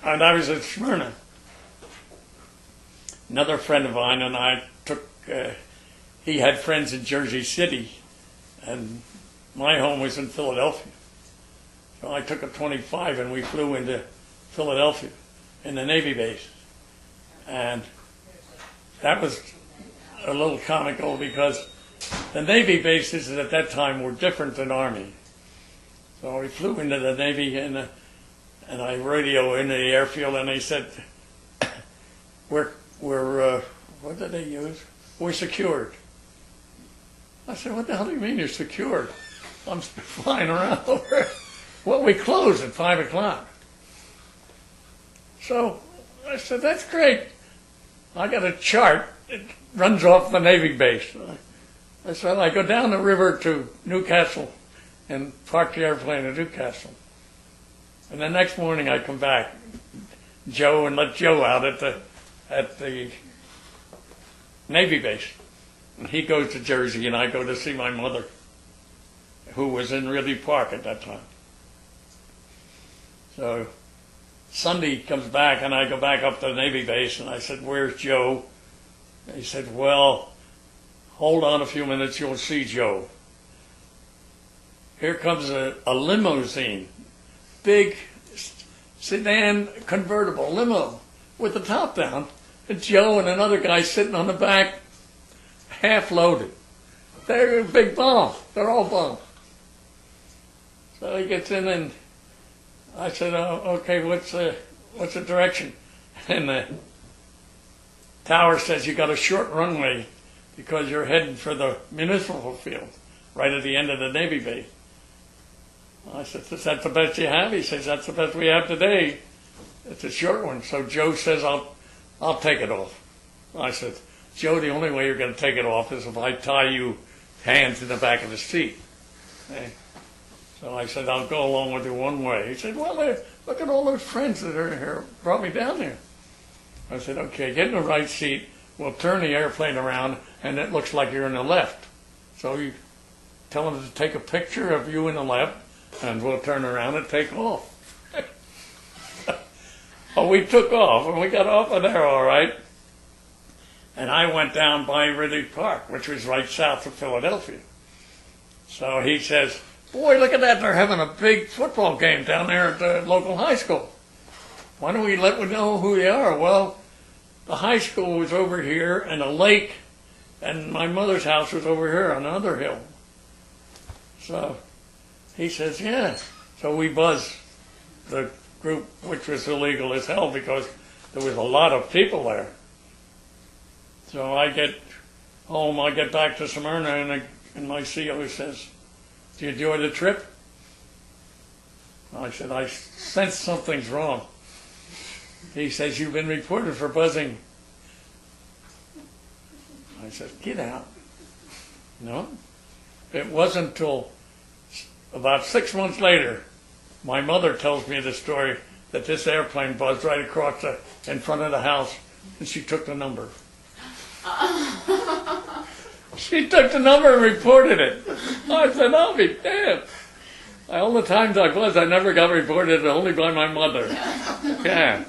and I was at Smyrna. Another friend of mine and I took, he had friends in Jersey City, and my home was in Philadelphia. So I took a 25 and we flew into Philadelphia in the Navy base. And that was a little comical because the Navy bases at that time were different than Army. So we flew into the Navy and I radio into the airfield and they said, we're what did they use? We're secured. I said, what the hell do you mean you're secured? I'm flying around over. Well, we close at 5 o'clock. So I said, that's great. I got a chart. It runs off the Navy base. I said, I go down the river to Newcastle and park the airplane at Newcastle. And the next morning I come back, Joe, and let Joe out at the Navy base. And he goes to Jersey and I go to see my mother, who was in Ridley Park at that time. So Sunday comes back and I go back up to the Navy base and I said, where's Joe? And he said, well, hold on a few minutes, you'll see Joe. Here comes a limousine, big sedan convertible limo with the top down, and Joe and another guy sitting on the back, half loaded. They're a big bomb. They're all bombs. So he gets in and I said, oh, okay, what's the direction? And the tower says you got a short runway because you're heading for the municipal field right at the end of the Navy base. I said, is that the best you have? He says, that's the best we have today. It's a short one. So Joe says, I'll take it off. I said, Joe, the only way you're going to take it off is if I tie you hands in the back of the seat. Okay? So I said, I'll go along with you one way. He said, well, look at all those friends that are here, brought me down there. I said, okay, get in the right seat. We'll turn the airplane around, and it looks like you're in the left. So you tell them to take a picture of you in the left, and we'll turn around and take off. Well, we took off, and we got off of there all right. And I went down by Ridley Park, which was right south of Philadelphia. So he says, boy, look at that. They're having a big football game down there at the local high school. Why don't we let them know who they are? Well, the high school was over here, and the lake, and my mother's house was over here on another hill. So he says, yeah. So we buzzed the group, which was illegal as hell because there was a lot of people there. So I get home, I get back to Smyrna, and my CO says, do you enjoy the trip? I said, I sense something's wrong. He says, you've been reported for buzzing. I said, get out. No. It wasn't until about 6 months later, my mother tells me the story that this airplane buzzed right across in front of the house, and she took the number. She took the number and reported it. I said, I'll be damned. All the times I buzzed, I never got reported, only by my mother. Yeah.